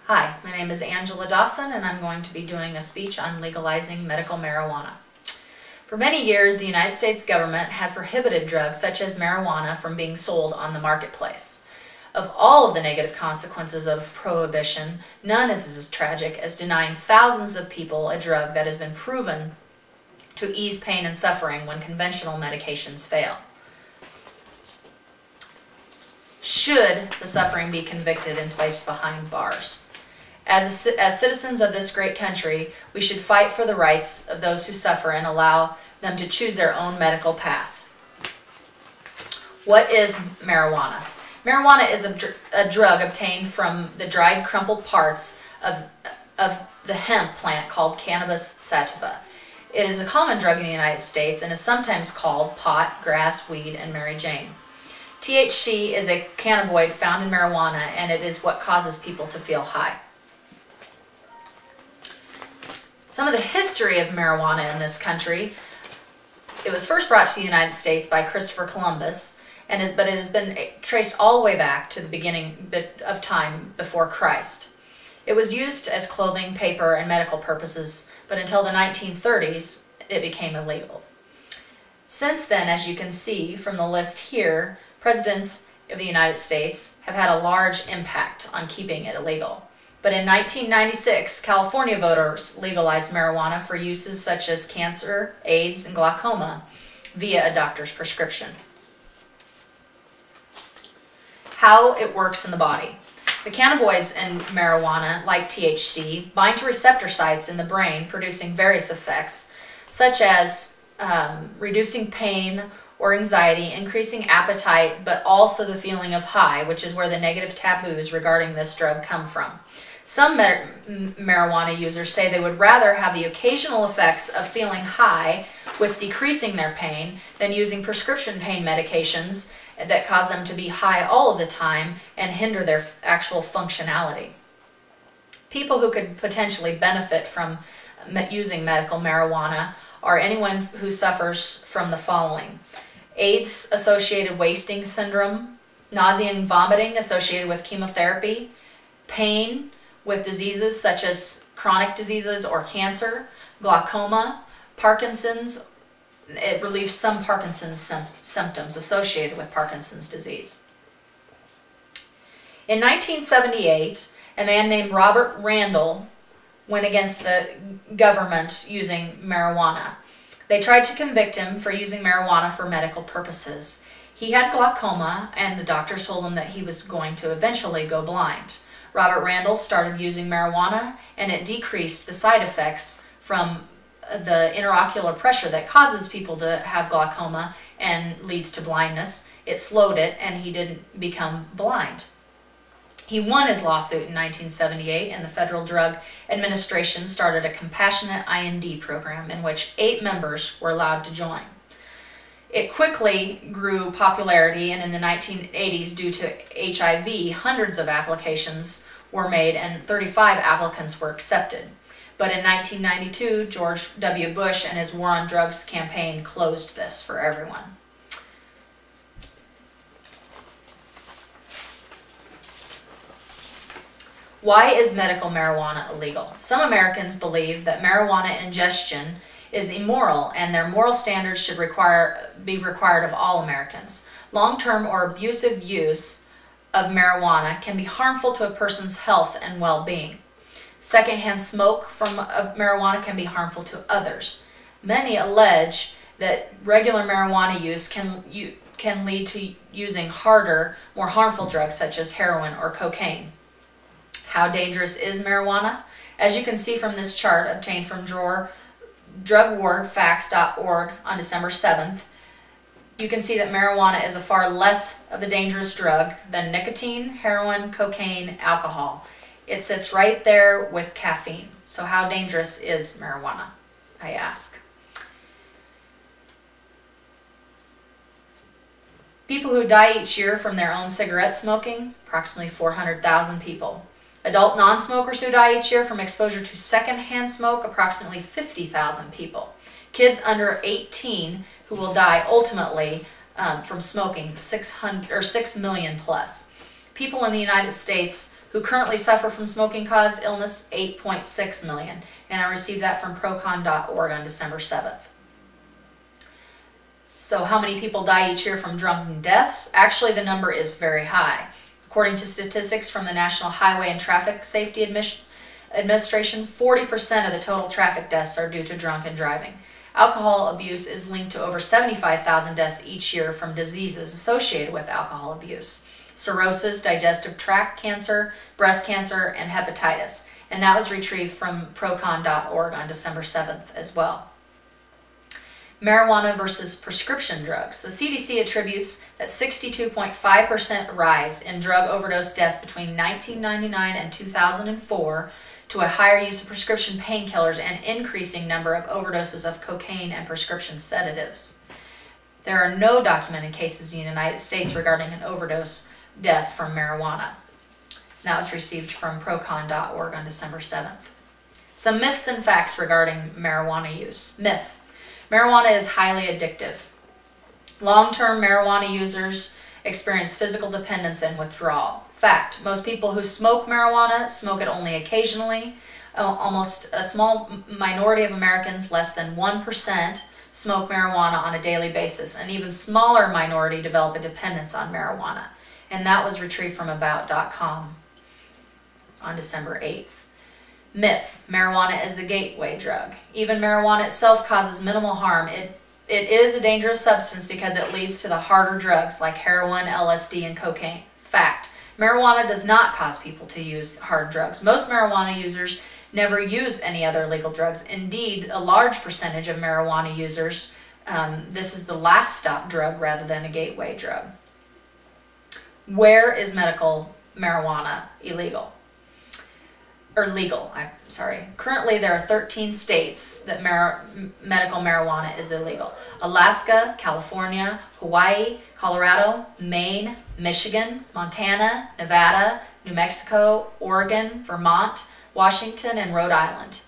Hi, my name is Angela Dawson and I'm going to be doing a speech on legalizing medical marijuana. For many years, the United States government has prohibited drugs such as marijuana from being sold on the marketplace. Of all of the negative consequences of prohibition, none is as tragic as denying thousands of people a drug that has been proven to ease pain and suffering when conventional medications fail. Should the suffering be convicted and placed behind bars? As citizens of this great country, we should fight for the rights of those who suffer and allow them to choose their own medical path. What is marijuana? Marijuana is a drug obtained from the dried, crumpled parts of the hemp plant called Cannabis sativa. It is a common drug in the United States and is sometimes called pot, grass, weed, and Mary Jane. THC is a cannabinoid found in marijuana, and it is what causes people to feel high. Some of the history of marijuana in this country: it was first brought to the United States by Christopher Columbus, but it has been traced all the way back to the beginning of time before Christ. It was used as clothing, paper, and medical purposes, but until the 1930s, it became illegal. Since then, as you can see from the list here, presidents of the United States have had a large impact on keeping it illegal. But in 1996, California voters legalized marijuana for uses such as cancer, AIDS, and glaucoma via a doctor's prescription. How it works in the body. The cannabinoids in marijuana, like THC, bind to receptor sites in the brain, producing various effects, such as reducing pain or anxiety, increasing appetite, but also the feeling of high, which is where the negative taboos regarding this drug come from. Some marijuana users say they would rather have the occasional effects of feeling high with decreasing their pain than using prescription pain medications that cause them to be high all of the time and hinder their actual functionality. People who could potentially benefit from using medical marijuana are anyone who suffers from the following: AIDS-associated wasting syndrome, nausea and vomiting associated with chemotherapy, pain with diseases such as chronic diseases or cancer, glaucoma, Parkinson's. It relieves some Parkinson's symptoms associated with Parkinson's disease. In 1978, a man named Robert Randall went against the government using marijuana. They tried to convict him for using marijuana for medical purposes. He had glaucoma, and the doctors told him that he was going to eventually go blind. Robert Randall started using marijuana, and it decreased the side effects from the intraocular pressure that causes people to have glaucoma and leads to blindness. It slowed it, and he didn't become blind. He won his lawsuit in 1978, and the Federal Drug Administration started a compassionate IND program in which 8 members were allowed to join. It quickly grew popularity, and in the 1980s, due to HIV, hundreds of applications were made and 35 applicants were accepted. But in 1992, George W. Bush and his War on Drugs campaign closed this for everyone. Why is medical marijuana illegal? Some Americans believe that marijuana ingestion is immoral, and their moral standards should be required of all Americans. Long-term or abusive use of marijuana can be harmful to a person's health and well-being. Secondhand smoke from marijuana can be harmful to others. Many allege that regular marijuana use can lead to using harder, more harmful drugs such as heroin or cocaine. How dangerous is marijuana? As you can see from this chart obtained from drugwarfacts.org on December 7th, you can see that marijuana is a far less of a dangerous drug than nicotine, heroin, cocaine, alcohol. It sits right there with caffeine. So how dangerous is marijuana, I ask? People who die each year from their own cigarette smoking, approximately 400,000 people. Adult non-smokers who die each year from exposure to secondhand smoke, approximately 50,000 people. Kids under 18 who will die ultimately from smoking, 6 million plus. People in the United States who currently suffer from smoking-caused illness, 8.6 million. And I received that from procon.org on December 7th. So how many people die each year from drunken deaths? Actually, the number is very high. According to statistics from the National Highway and Traffic Safety Administration, 40% of the total traffic deaths are due to drunken driving. Alcohol abuse is linked to over 75,000 deaths each year from diseases associated with alcohol abuse: cirrhosis, digestive tract cancer, breast cancer, and hepatitis. And that was retrieved from procon.org on December 7th as well. Marijuana versus prescription drugs. The CDC attributes that 62.5% rise in drug overdose deaths between 1999 and 2004 to a higher use of prescription painkillers and increasing number of overdoses of cocaine and prescription sedatives. There are no documented cases in the United States regarding an overdose death from marijuana. That was received from procon.org on December 7th. Some myths and facts regarding marijuana use. Myth: marijuana is highly addictive. Long-term marijuana users experience physical dependence and withdrawal. Fact: most people who smoke marijuana smoke it only occasionally. Almost a small minority of Americans, less than 1%, smoke marijuana on a daily basis. An even smaller minority develop a dependence on marijuana. And that was retrieved from about.com on December 8th. Myth: marijuana is the gateway drug. Even marijuana itself causes minimal harm. It is a dangerous substance because it leads to the harder drugs like heroin, LSD, and cocaine. Fact: marijuana does not cause people to use hard drugs. Most marijuana users never use any other legal drugs. Indeed, a large percentage of marijuana users, this is the last stop drug rather than a gateway drug. Where is medical marijuana illegal? Or legal, I'm sorry. Currently, there are 13 states that medical marijuana is illegal: Alaska, California, Hawaii, Colorado, Maine, Michigan, Montana, Nevada, New Mexico, Oregon, Vermont, Washington, and Rhode Island.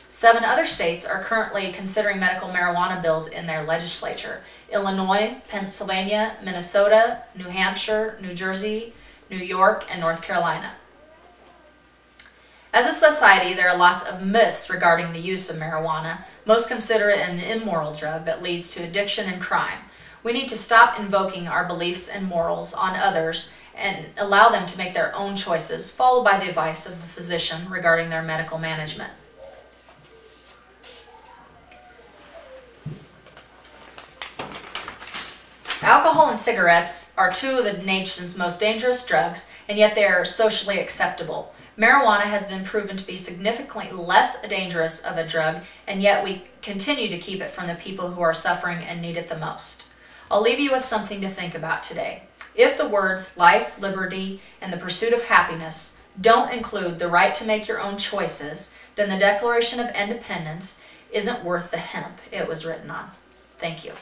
7 other states are currently considering medical marijuana bills in their legislature: Illinois, Pennsylvania, Minnesota, New Hampshire, New Jersey, New York, and North Carolina. As a society, there are lots of myths regarding the use of marijuana. Most consider it an immoral drug that leads to addiction and crime. We need to stop invoking our beliefs and morals on others and allow them to make their own choices, followed by the advice of a physician regarding their medical management. Alcohol and cigarettes are 2 of the nation's most dangerous drugs, and yet they are socially acceptable. Marijuana has been proven to be significantly less dangerous of a drug, and yet we continue to keep it from the people who are suffering and need it the most. I'll leave you with something to think about today. If the words life, liberty, and the pursuit of happiness don't include the right to make your own choices, then the Declaration of Independence isn't worth the hemp it was written on. Thank you.